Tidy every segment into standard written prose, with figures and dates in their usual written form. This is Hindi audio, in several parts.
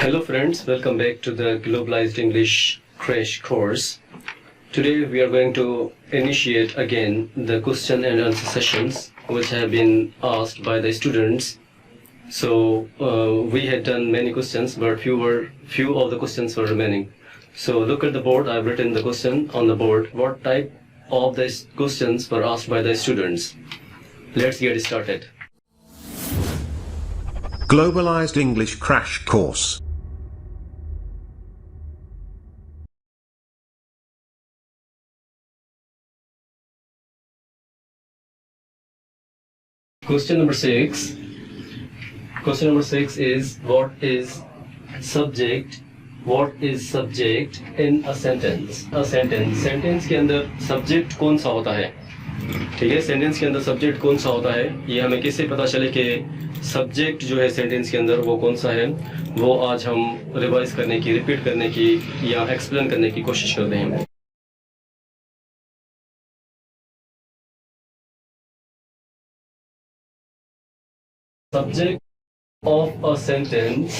Hello friends, welcome back to the Globalized English Crash Course. Today we are going to initiate again the question and answer sessions which have been asked by the students. So we had done many questions, but few of the questions were remaining. So look at the board. I've written the question on the board. What type of the questions were asked by the students? Let's get started. Globalized English Crash Course. Question number 6. Question number 6 is what is subject in a sentence? A sentence. Sentence के अंदर subject कौन सा होता है? ठीक है, सेंटेंस के अंदर सब्जेक्ट कौन सा होता है, ये हमें कैसे पता चले कि सब्जेक्ट जो है सेंटेंस के अंदर वो कौन सा है, वो आज हम रिवाइज करने की, रिपीट करने की या एक्सप्लेन करने की कोशिश करते हैं. Subject of a sentence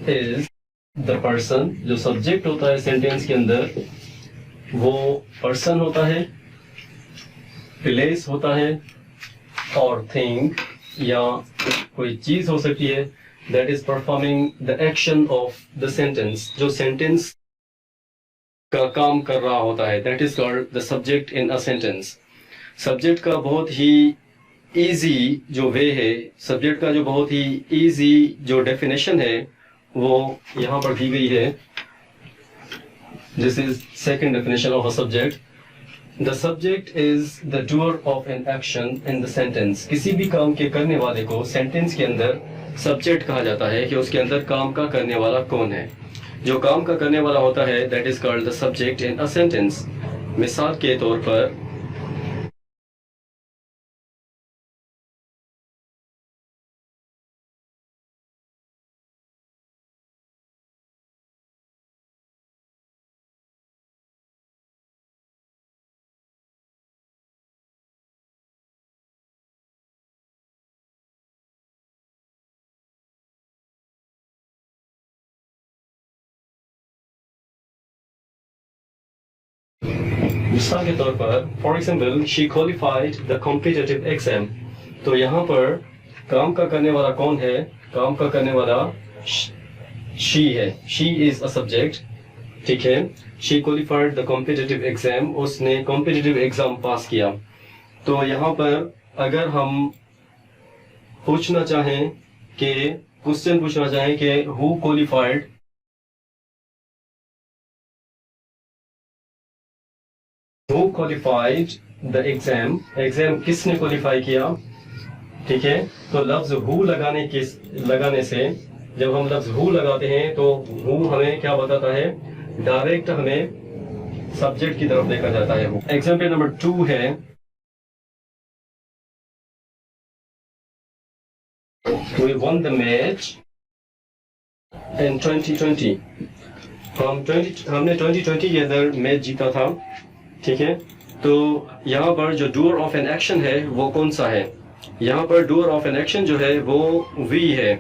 is the person. जो सब्जेक्ट होता है सेंटेंस के अंदर वो पर्सन होता है, प्लेस होता है और थिंग या कोई चीज हो सकती है. That is performing the action of the sentence. जो सेंटेंस का काम कर रहा होता है, that is called the subject in a sentence. Subject का बहुत ही इजी जो वे है, सब्जेक्ट का जो बहुत ही इजी जो डेफिनेशन है वो यहाँ पर दी गई है. This is second definition of a subject. The subject is the doer of an action in the sentence. किसी भी काम के करने वाले को सेंटेंस के अंदर सब्जेक्ट कहा जाता है कि उसके अंदर काम का करने वाला कौन है. जो काम का करने वाला होता है that is called the subject in a sentence. मिसाल के तौर पर for example she qualified the competitive exam. तो यहाँ पर काम का करने वाला कौन है? काम का करने वाला शी है. She is a subject. ठीक है, she qualified the competitive exam. उसने कॉम्पिटिटिव एग्जाम पास किया. तो यहाँ पर अगर हम पूछना चाहें कि क्वेश्चन पूछना चाहें कि who qualified, Who qualified the exam? Exam किसने क्वालिफाई किया? ठीक है, तो लफ्ज हु लगाने से जब हम लफ्ज हु लगाते हैं तो हु हमें क्या बताता है? डायरेक्ट हमें सब्जेक्ट की तरफ देखा जाता है. एग्जाम्पल नंबर 2 है, We won the match in 2020. हमने 2020 के अंदर मैच जीता था. ठीक है, तो यहाँ पर जो डूअर ऑफ एन एक्शन है वो कौन सा है? यहाँ पर डूअर ऑफ एन एक्शन जो है वो वी है.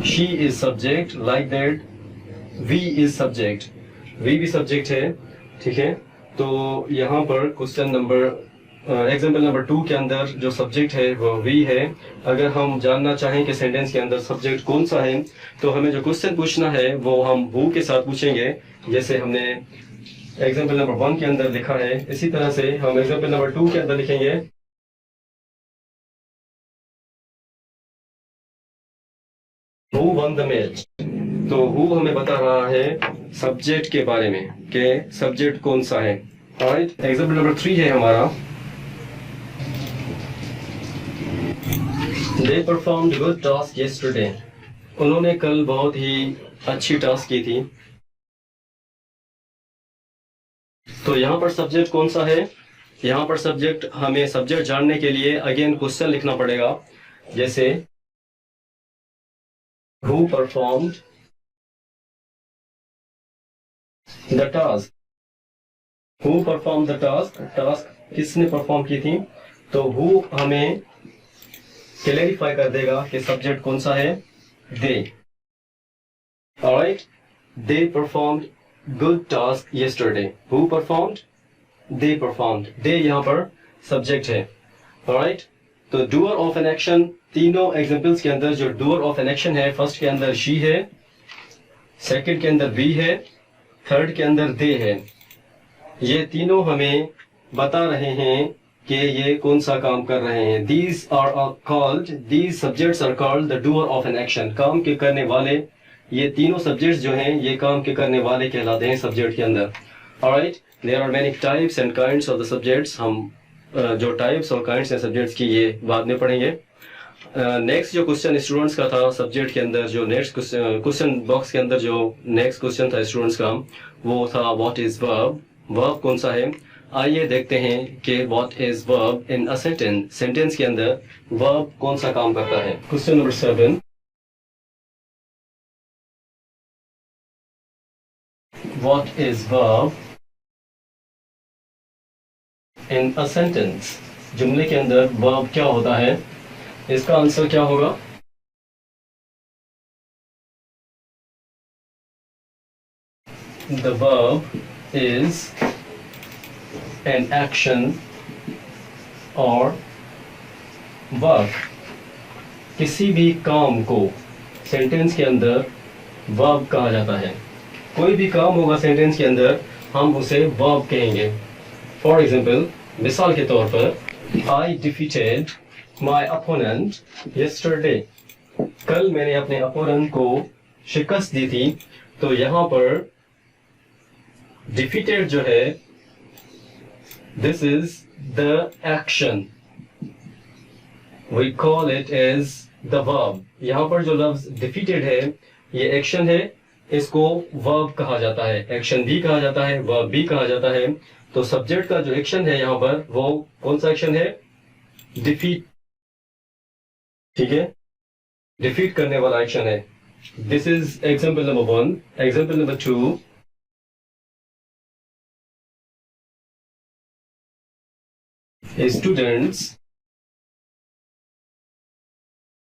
She is subject, like that we is subject. We भी सब्जेक्ट है. ठीक है, तो यहाँ पर क्वेश्चन नंबर एग्जाम्पल नंबर 2 के अंदर जो सब्जेक्ट है वो वी है. अगर हम जानना चाहें कि सेंटेंस के अंदर सब्जेक्ट कौन सा है तो हमें जो क्वेश्चन पूछना है वो हम हु के साथ पूछेंगे, जैसे हमने एग्जाम्पल नंबर 1 के अंदर लिखा है. इसी तरह से हम एग्जाम्पल नंबर 2 के अंदर लिखेंगे हु वन द मैच. तो हु हमें बता रहा है सब्जेक्ट के बारे में कि सब्जेक्ट कौन सा है. राइट, एग्जाम्पल नंबर 3 है हमारा, they performed good task yesterday. उन्होंने कल बहुत ही अच्छी टास्क की थी. तो यहाँ पर सब्जेक्ट कौन सा है? यहाँ पर सब्जेक्ट, हमें सब्जेक्ट जानने के लिए अगेन क्वेश्चन लिखना पड़ेगा, जैसे who performed the task. Who perform the task, task किसने परफॉर्म की थी. तो हु हमें क्लेरिफाई कर देगा कि सब्जेक्ट कौन सा है. दे. Alright, they performed good task yesterday. Who performed? They performed. They यहाँ पर subject है. Alright, तो doer of an action, तीनों examples के अंदर जो doer of an action है, first के अंदर she है, second के अंदर we है, third के अंदर they है. ये तीनों हमें बता रहे हैं कि ये कौन सा काम कर रहे हैं. These subjects are called the doer of an action. काम के करने वाले, ये तीनों सब्जेक्ट्स जो हैं ये काम के करने वाले कहलाते हैं सब्जेक्ट के अंदर. Alright, there are many types and kinds of the subjects. हम जो टाइप्स और काइंड्स हैं सब्जेक्ट्स की ये बाद में पढ़ेंगे. नेक्स्ट जो क्वेश्चन स्टूडेंट्स का था सब्जेक्ट के अंदर, जो नेक्स्ट क्वेश्चन बॉक्स के अंदर जो नेक्स्ट क्वेश्चन था स्टूडेंट्स का, वो था व्हाट इज वर्ब. वर्ब कौन सा है, आइए देखते हैं कि what is verb in a sentence. Sentence के अंदर वर्ब कौन सा काम करता है. Question number 7, what is verb in a sentence. जुमले के अंदर वर्ब क्या होता है, इसका आंसर क्या होगा. The verb is an action और वर्क. किसी भी काम को सेंटेंस के अंदर वर्ब कहा जाता है. कोई भी काम होगा सेंटेंस के अंदर हम उसे वर्ब कहेंगे. फॉर एग्जाम्पल, मिसाल के तौर पर, I defeated my opponent yesterday. कल मैंने अपने अपोनेंट को शिकस्त दी थी. तो यहाँ पर defeated जो है, this is the action. We call it as the verb. यहाँ पर जो लफ्ज defeated है ये एक्शन है, इसको वर्ब कहा जाता है. एक्शन भी कहा जाता है, वर्ब भी कहा जाता है. तो सब्जेक्ट का जो एक्शन है यहाँ पर वो कौन सा एक्शन है, डिफीट. ठीक है, डिफीट करने वाला एक्शन है. This is example number 1. Example number 2, students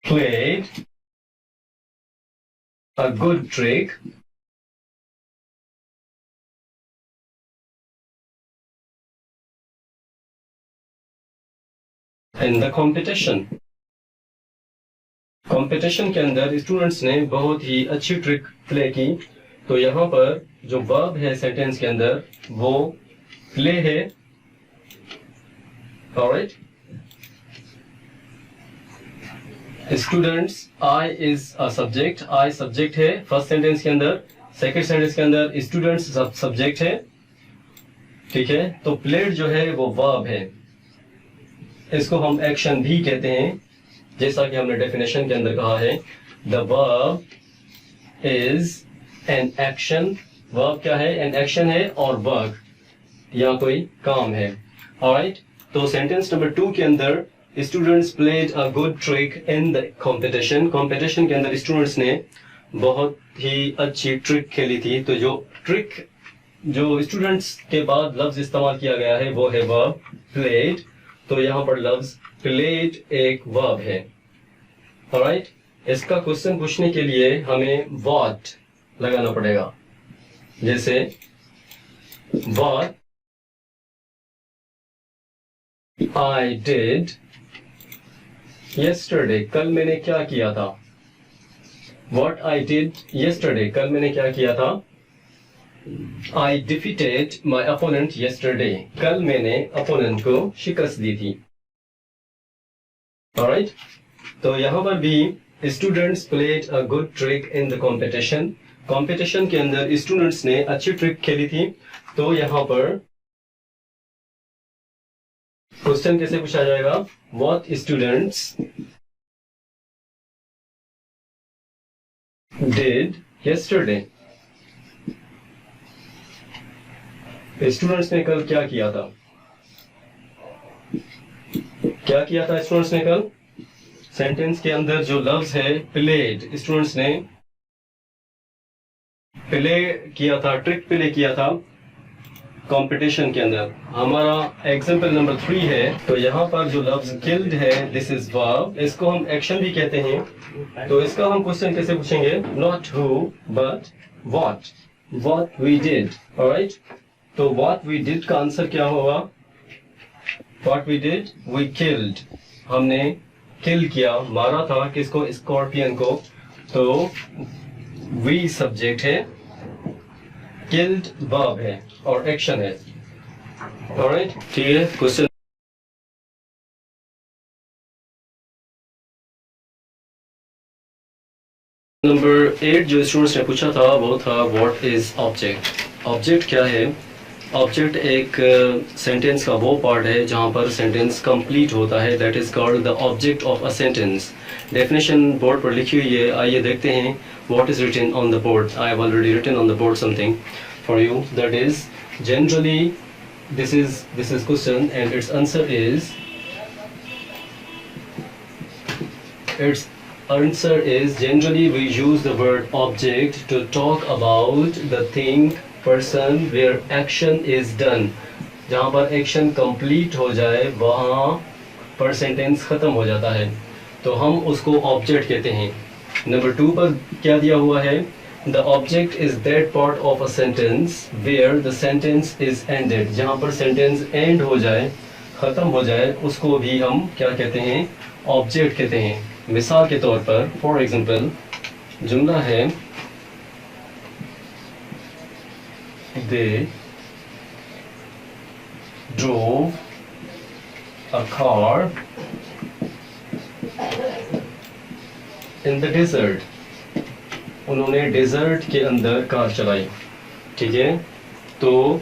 played a good trick in the competition. Competition के अंदर स्टूडेंट्स ने बहुत ही अच्छी ट्रिक प्ले की. तो यहाँ पर जो वर्ब है सेंटेंस के अंदर वो प्ले है. Alright, students, I is a subject. I subject है फर्स्ट सेंटेंस के अंदर. सेकंड सेंटेंस के अंदर स्टूडेंट्स सब्जेक्ट है. ठीक है, तो प्लेड जो है वो वर्ब है. इसको हम एक्शन भी कहते हैं, जैसा कि हमने डेफिनेशन के अंदर कहा है. The verb is an action. Verb क्या है, एन एक्शन है और वर्क या कोई काम है. ऑलराइट, तो सेंटेंस नंबर 2 के अंदर students played a good trick in the competition. Competition के अंदर स्टूडेंट्स ने बहुत ही अच्छी ट्रिक खेली थी. तो जो ट्रिक जो स्टूडेंट्स के बाद लफ्ज इस्तेमाल किया गया है वो है वर्ब प्लेड. तो यहाँ पर लफ्ज प्लेड एक वर्ब है. ऑलराइट, इसका क्वेश्चन पूछने के लिए हमें व्हाट लगाना पड़ेगा. जैसे व्हाट आई डिड yesterday, कल मैंने क्या किया था. What I did yesterday, कल मैंने क्या किया था. I defeated my opponent yesterday, कल मैंने अपोनेंट को शिकस्त दी थी. Alright, तो यहाँ पर भी students played a good trick in the competition. Competition के अंदर स्टूडेंट्स ने अच्छी ट्रिक खेली थी. तो यहाँ पर क्वेश्चन कैसे पूछा जाएगा, what students did yesterday. Students ने कल क्या किया था. क्या किया था स्टूडेंट्स ने कल. सेंटेंस के अंदर जो लफ्ज है प्लेड, स्टूडेंट्स ने प्ले किया था, ट्रिक प्ले किया था. कंपटीशन के अंदर। हमारा एग्जाम्पल नंबर 3 है, तो यहाँ पर जो लफ्ज किल्ड है, दिस इज वर्ब, इसको हम एक्शन भी कहते हैं। तो इसका हम क्वेश्चन कैसे पूछेंगे? Not who but what we did. Alright, तो व्हाट वी डिड का आंसर क्या होगा? What we did, we killed, हमने किल किया, मारा था किसको? स्कॉर्पियन को। तो वी सब्जेक्ट है, किल्ड वर्ब है और एक्शन है। ऑलराइट, ठीक है। क्वेश्चन नंबर 8 जो स्टूडेंट्स ने पूछा था वो था व्हाट इज ऑब्जेक्ट। ऑब्जेक्ट क्या है? ऑब्जेक्ट एक सेंटेंस का वो पार्ट है जहाँ पर सेंटेंस कंप्लीट होता है, that is called the object of a sentence. Definition board पर लिखी हुई है, आइए देखते हैं what is written on the board. I have already written on the board something for you, that is generally this is question and its answer is generally we use the word object to talk about the thing, person where action is done। जहाँ पर एक्शन कंप्लीट हो जाए वहाँ पर सेंटेंस खत्म हो जाता है, तो हम उसको ऑब्जेक्ट कहते हैं। नंबर 2 पर क्या दिया हुआ है? The object is that part of a sentence where the sentence is ended। जहाँ पर सेंटेंस एंड हो जाए, खत्म हो जाए, उसको भी हम क्या कहते हैं? ऑब्जेक्ट कहते हैं। मिसाल के तौर पर, फॉर एग्जाम्पल, जुमला है They drove a car in the desert। उन्होंने डेजर्ट के अंदर कार चलाई। ठीक है, तो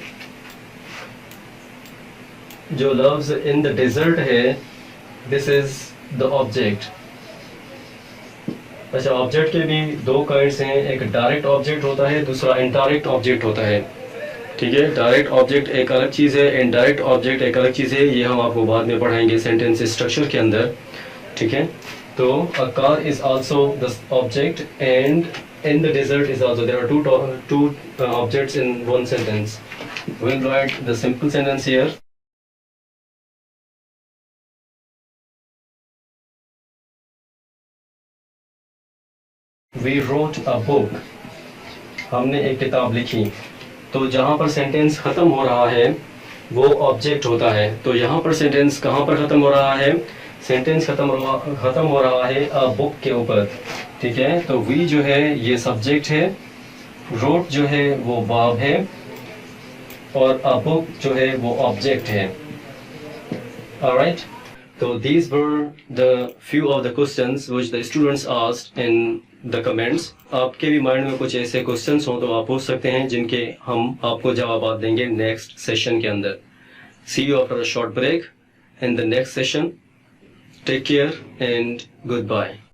जो लफ्ज इन द डेजर्ट है, दिस इज द ऑब्जेक्ट। अच्छा, ऑब्जेक्ट के भी 2 काइंड्स हैं, एक डायरेक्ट ऑब्जेक्ट होता है, दूसरा इनडायरेक्ट ऑब्जेक्ट होता है। ठीक है, डायरेक्ट ऑब्जेक्ट एक अलग चीज़ है, इनडायरेक्ट ऑब्जेक्ट एक अलग चीज़ है, ये हम आपको बाद में पढ़ाएंगे सेंटेंस स्ट्रक्चर के अंदर। ठीक है, तो a car is also the object and in the desert is also, there are two objects in one sentence. We'll write the simple sentence here. We wrote a book। हमने एक किताब लिखी। तो जहाँ पर सेंटेंस खत्म हो रहा है वो ऑब्जेक्ट होता है। तो यहाँ पर सेंटेंस कहाँ पर खत्म हो रहा है? सेंटेंस खत्म हो रहा है अ बुक के ऊपर। ठीक है, तो वी जो है ये सब्जेक्ट है, रोट जो है वो वर्ब है और अ बुक जो है वो ऑब्जेक्ट है। ऑलराइट, तो these were the few of the questions which the students asked in the comments। आपके भी माइंड में कुछ ऐसे क्वेश्चंस हो तो आप पूछ सकते हैं, जिनके हम आपको जवाब देंगे नेक्स्ट सेशन के अंदर। See you after a short break in the next session। Take care and goodbye।